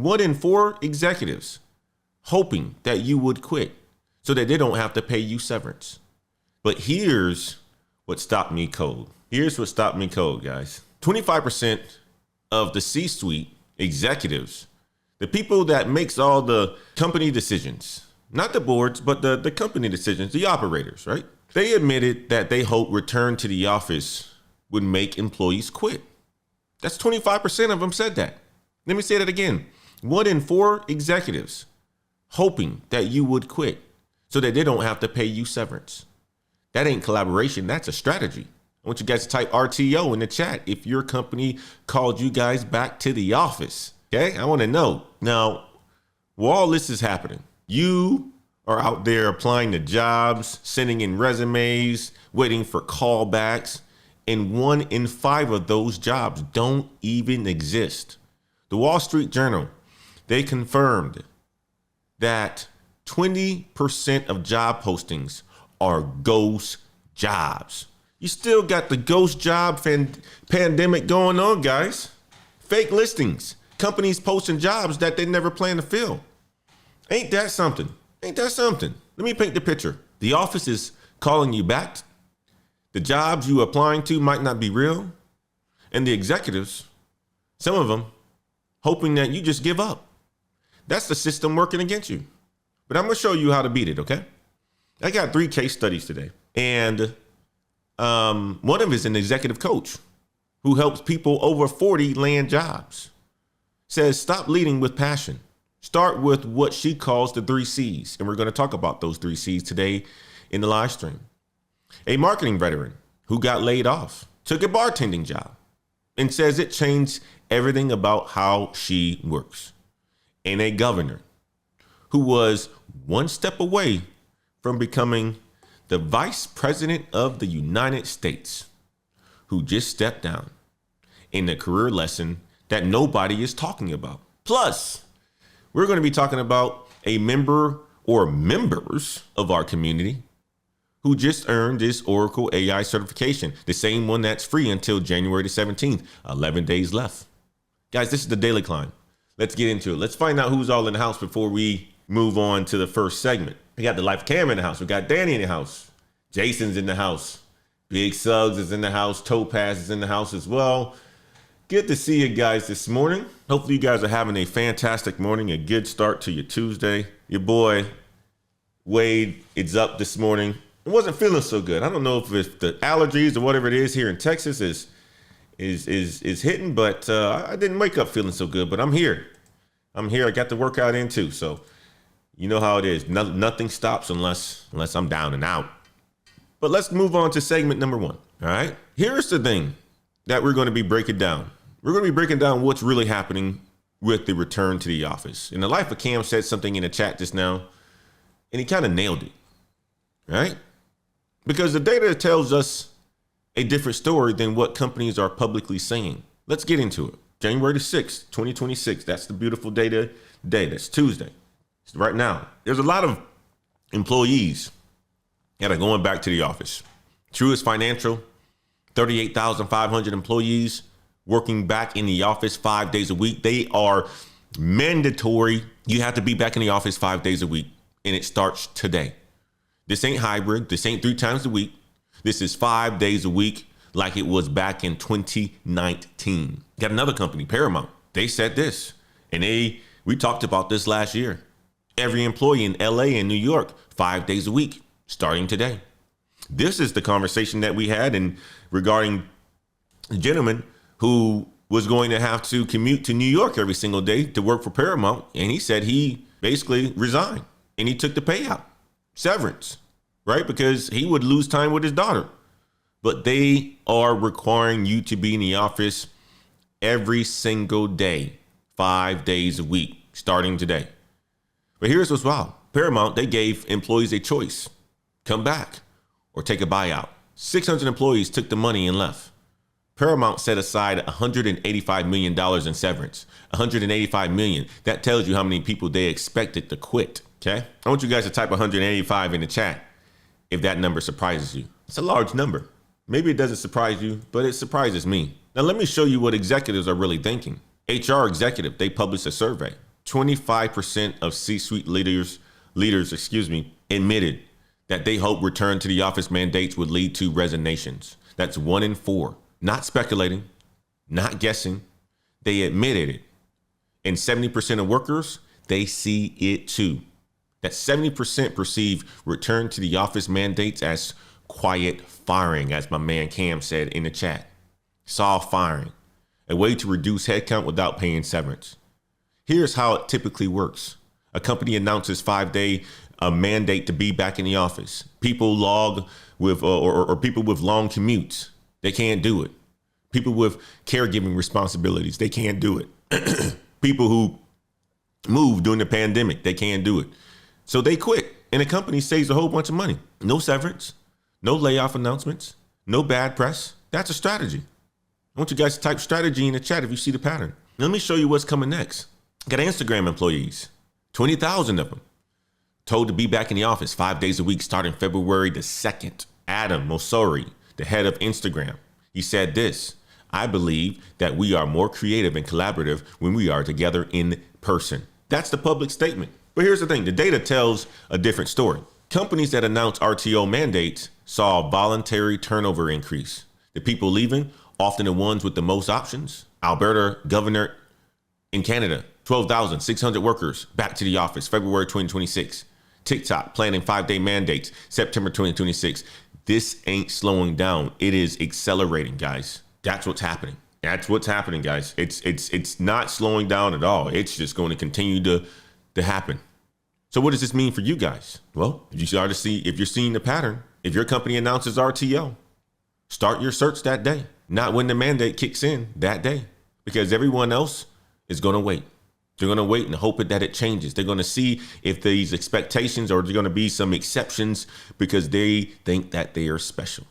1 in 4 executives hoping that you would quit so that they don't have to pay you severance. But here's what stopped me cold. Here's what stopped me cold, guys. 25% of the C-suite executives, the people that makes all the company decisions, not the boards, but the company decisions, the operators, right? They admitted that they hope return to the office would make employees quit. That's 25% of them said that. Let me say that again. 1 in 4 executives hoping that you would quit so that they don't have to pay you severance. That ain't collaboration. That's a strategy. I want you guys to type RTO in the chat if your company called you guys back to the office. Okay, I want to know. Now, while all this is happening, you are out there applying to jobs, sending in resumes, waiting for callbacks, and 1 in 5 of those jobs don't even exist. The Wall Street Journal, they confirmed that 20% of job postings are ghost jobs. You still got the ghost job pandemic going on, guys. Fake listings, companies posting jobs that they never plan to fill. Ain't that something? Ain't that something? Let me paint the picture. The office is calling you back. The jobs you applying to might not be real. And the executives, some of them, hoping that you just give up. That's the system working against you. But I'm going to show you how to beat it, okay? I got 3 case studies today. And one of them is an executive coach who helps people over 40 land jobs. Says, stop leading with passion. Start with what she calls the 3 C's. And we're going to talk about those 3 C's today in the live stream. A marketing veteran who got laid off took a bartending job and says it changed everything about how she works. And a governor who was 1 step away from becoming the vice president of the United States, who just stepped down in the career lesson that nobody is talking about. Plus, we're going to be talking about a member or members of our community who just earned this Oracle AI certification, the same one that's free until January the 17th, 11 days left. Guys, this is the Daily Climb. Let's get into it. Let's find out who's all in the house before we move on to the first segment. We got the Life Cam in the house. We got Danny in the house. Jason's in the house. Big Suggs is in the house. Topaz is in the house as well. Good to see you guys this morning. Hopefully you guys are having a fantastic morning, a good start to your Tuesday. Your boy, Wade, is up this morning. I wasn't feeling so good. I don't know if it's the allergies or whatever it is here in Texas is hitting, but I didn't wake up feeling so good, but I'm here. I got the workout in too. So you know how it is. Nothing stops unless I'm down and out. But let's move on to segment number 1. All right. Here's the thing that we're going to be breaking down. We're going to be breaking down what's really happening with the return to the office. And the Life of Cam said something in the chat just now, and he kind of nailed it. Right? Because the data tells us a different story than what companies are publicly saying. Let's get into it. January the 6th, 2026. That's the beautiful data day. That's Tuesday. Right now, there's a lot of employees that are going back to the office. Truist Financial, 38,500 employees working back in the office 5 days a week. They are mandatory. You have to be back in the office 5 days a week, and it starts today. This ain't hybrid. This ain't 3 times a week. This is 5 days a week like it was back in 2019. Got another company, Paramount. They said this, and we talked about this last year. Every employee in LA and New York, 5 days a week, starting today. This is the conversation that we had regarding a gentleman who was going to have to commute to New York every single day to work for Paramount. And he said he basically resigned and he took the payout, severance, right? Because he would lose time with his daughter. But they are requiring you to be in the office every single day, 5 days a week, starting today. But here's what's wild. Paramount, they gave employees a choice. Come back or take a buyout. 600 employees took the money and left. Paramount set aside $185 million in severance. $185 million. That tells you how many people they expected to quit. Okay. I want you guys to type 185 in the chat if that number surprises you. It's a large number. Maybe it doesn't surprise you, but it surprises me. Now, let me show you what executives are really thinking. HR executive, they published a survey. 25% of C-suite leaders, admitted that they hope return to the office mandates would lead to resignations. That's 1 in 4. Not speculating, not guessing. They admitted it. And 70% of workers, they see it too. That 70% perceive return to the office mandates as quiet firing, as my man Cam said in the chat. Soft firing, a way to reduce headcount without paying severance. Here's how it typically works. A company announces 5-day mandate to be back in the office. People log with or people with long commutes, they can't do it. People with caregiving responsibilities, they can't do it. People who moved during the pandemic, they can't do it. So they quit, and the company saves a whole bunch of money. No severance, no layoff announcements, no bad press. That's a strategy. I want you guys to type strategy in the chat if you see the pattern. Let me show you what's coming next. Got Instagram employees, 20,000 of them, told to be back in the office 5 days a week starting February the 2nd. Adam Mosseri, the head of Instagram, he said this: I believe that we are more creative and collaborative when we are together in person. That's the public statement. But here's the thing, the data tells a different story. Companies that announce RTO mandates saw a voluntary turnover increase. The people leaving, often the ones with the most options. Alberta governor in Canada, 12,600 workers back to the office, February 2026. TikTok planning 5-day mandates, September 2026. This ain't slowing down. It is accelerating, guys. That's what's happening. That's what's happening, guys. It's not slowing down at all. It's just going to continue to happen. So what does this mean for you guys? Well, if you're seeing the pattern, if your company announces RTO, start your search that day, not when the mandate kicks in that day, because everyone else is going to wait. They're going to wait and hope that it changes. They're going to see if these expectations or there's going to be some exceptions because they think that they are special.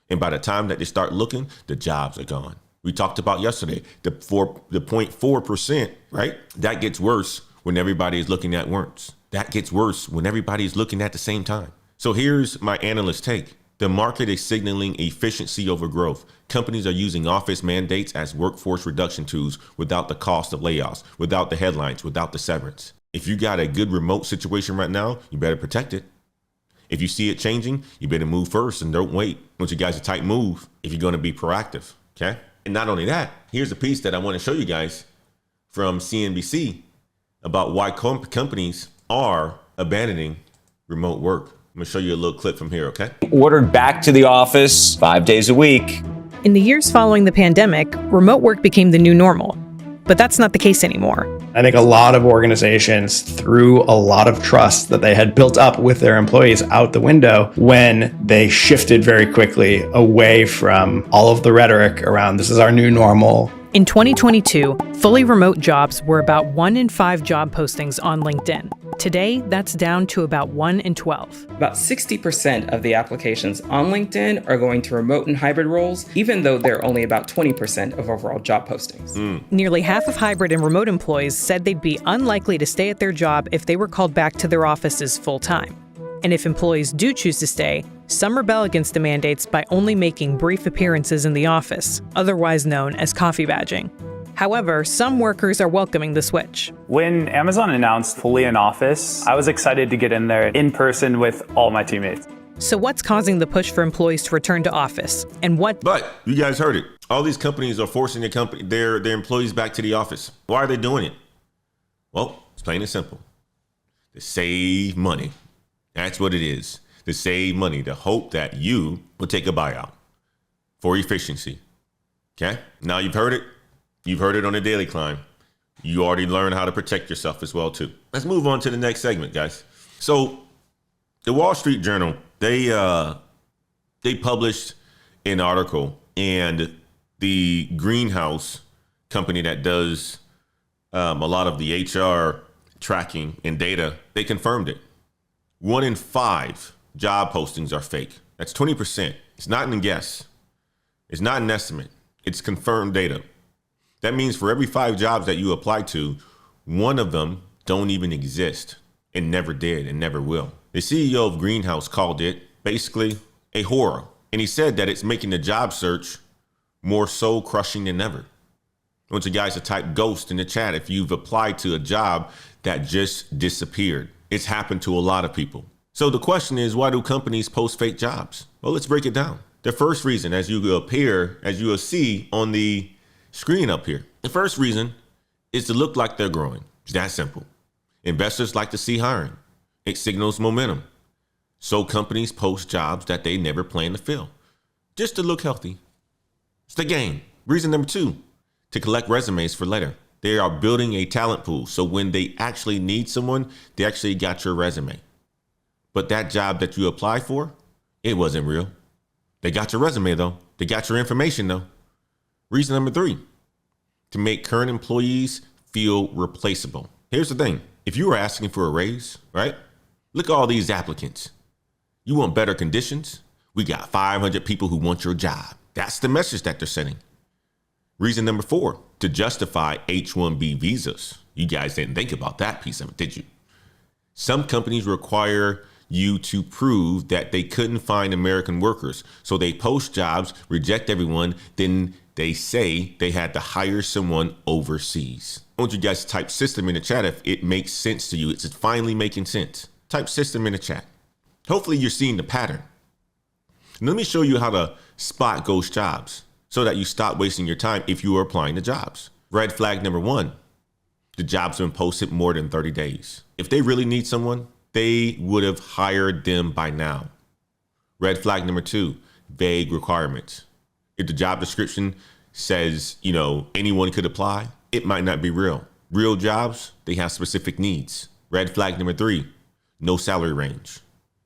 And by the time that they start looking, the jobs are gone. We talked about yesterday, the 0.4%, right? That gets worse when everybody is looking at once. That gets worse when everybody is looking at the same time. So here's my analyst take. The market is signaling efficiency over growth. Companies are using office mandates as workforce reduction tools without the cost of layoffs, without the headlines, without the severance. If you got a good remote situation right now, you better protect it. If you see it changing, you better move first and don't wait. I want you guys to type move if you're going to be proactive, okay? And not only that, here's a piece that I want to show you guys from CNBC about why companies are abandoning remote work. I'm gonna show you a little clip from here, okay? Ordered back to the office 5 days a week. In the years following the pandemic, remote work became the new normal. But that's not the case anymore. I think a lot of organizations threw a lot of trust that they had built up with their employees out the window when they shifted very quickly away from all of the rhetoric around this is our new normal. In 2022, fully remote jobs were about 1 in 5 job postings on LinkedIn. Today, that's down to about 1 in 12. About 60% of the applications on LinkedIn are going to remote and hybrid roles, even though they're only about 20% of overall job postings. Nearly half of hybrid and remote employees said they'd be unlikely to stay at their job if they were called back to their offices full-time. And if employees do choose to stay, some rebel against the mandates by only making brief appearances in the office, otherwise known as coffee badging. However, some workers are welcoming the switch. When Amazon announced fully in office, I was excited to get in there in person with all my teammates. So what's causing the push for employees to return to office? And what? But you guys heard it. All these companies are forcing their employees back to the office. Why are they doing it? Well, it's plain and simple. To save money. That's what it is. To save money, to hope that you will take a buyout for efficiency. Okay? Now you've heard it. You've heard it on the Daily Climb. You already learned how to protect yourself as well, too. Let's move on to the next segment, guys. So the Wall Street Journal, they published an article, and the Greenhouse company that does a lot of the HR tracking and data, they confirmed it. 1 in 5 job postings are fake. That's 20%. It's not a guess. It's not an estimate. It's confirmed data. That means for every 5 jobs that you apply to, 1 of them don't even exist and never did and never will. The CEO of Greenhouse called it basically a horror. And he said that it's making the job search more soul crushing than ever. I want you guys to type ghost in the chat if you've applied to a job that just disappeared. It's happened to a lot of people. So the question is, why do companies post fake jobs? Well, let's break it down. The first reason, as you will see on the screen up here, the first reason is to look like they're growing. It's that simple. Investors like to see hiring. It signals momentum. So companies post jobs that they never plan to fill, just to look healthy. It's the game. Reason number 2, to collect resumes for later. They are building a talent pool. So when they actually need someone, they actually got your resume. But that job that you applied for, it wasn't real. They got your resume though. They got your information though. Reason number 3, to make current employees feel replaceable. Here's the thing. If you were asking for a raise, right? Look at all these applicants. You want better conditions? We got 500 people who want your job. That's the message that they're sending. Reason number 4, to justify H-1B visas. You guys didn't think about that piece of it, did you? Some companies require you to prove that they couldn't find American workers. So they post jobs, reject everyone, then they say they had to hire someone overseas. I want you guys to type system in the chat if it makes sense to you. It's finally making sense. Type system in the chat. Hopefully you're seeing the pattern. And let me show you how to spot ghost jobs so that you stop wasting your time if you are applying to jobs. Red flag number 1, the job's been posted more than 30 days. If they really need someone, they would have hired them by now. Red flag number 2, vague requirements. If the job description says, anyone could apply, it might not be real. Real jobs, they have specific needs. Red flag number 3, no salary range,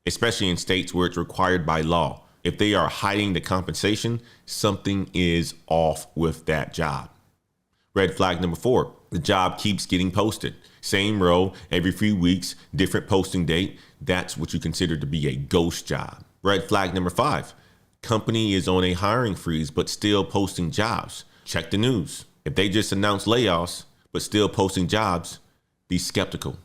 especially in states where it's required by law. If they are hiding the compensation, something is off with that job. Red flag number 4, the job keeps getting posted. Same role every few weeks, different posting date. That's what you consider to be a ghost job. Red flag number 5, company is on a hiring freeze, but still posting jobs. Check the news. If they just announced layoffs, but still posting jobs, be skeptical.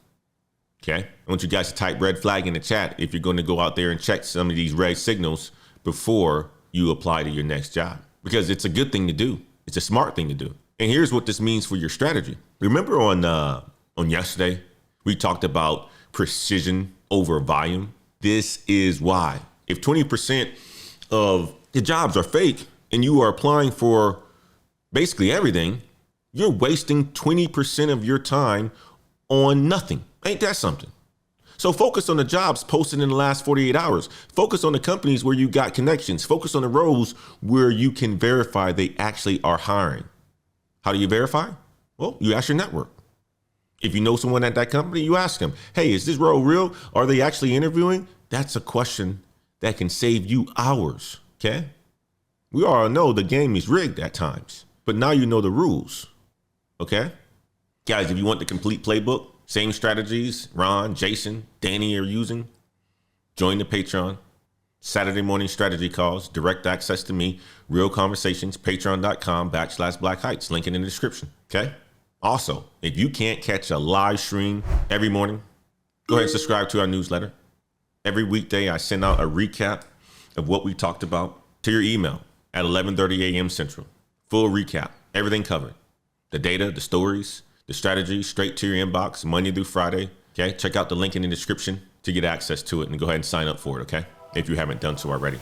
Okay. I want you guys to type red flag in the chat if you're going to go out there and check some of these red signals before you apply to your next job, because it's a good thing to do. It's a smart thing to do. And here's what this means for your strategy. Remember on yesterday, we talked about precision over volume. This is why. If 20% of the jobs are fake and you are applying for basically everything, you're wasting 20% of your time on nothing. Ain't that something? So focus on the jobs posted in the last 48 hours. Focus on the companies where you got connections. Focus on the roles where you can verify they actually are hiring. How do you verify? Well, you ask your network. If you know someone at that company, you ask them, hey, is this role real? Are they actually interviewing? That's a question that can save you hours, okay? We all know the game is rigged at times, but now you know the rules, okay? Guys, if you want the complete playbook, same strategies Ron, Jason, Danny are using, join the Patreon. Saturday morning strategy calls, direct access to me, real conversations, patreon.com/Black Heights, link in the description, okay? Also, if you can't catch a live stream every morning, go ahead and subscribe to our newsletter. Every weekday, I send out a recap of what we talked about to your email at 11:30 a.m. Central. Full recap, everything covered. The data, the stories, the strategies, straight to your inbox, Monday through Friday, okay? Check out the link in the description to get access to it and go ahead and sign up for it, okay? If you haven't done so already.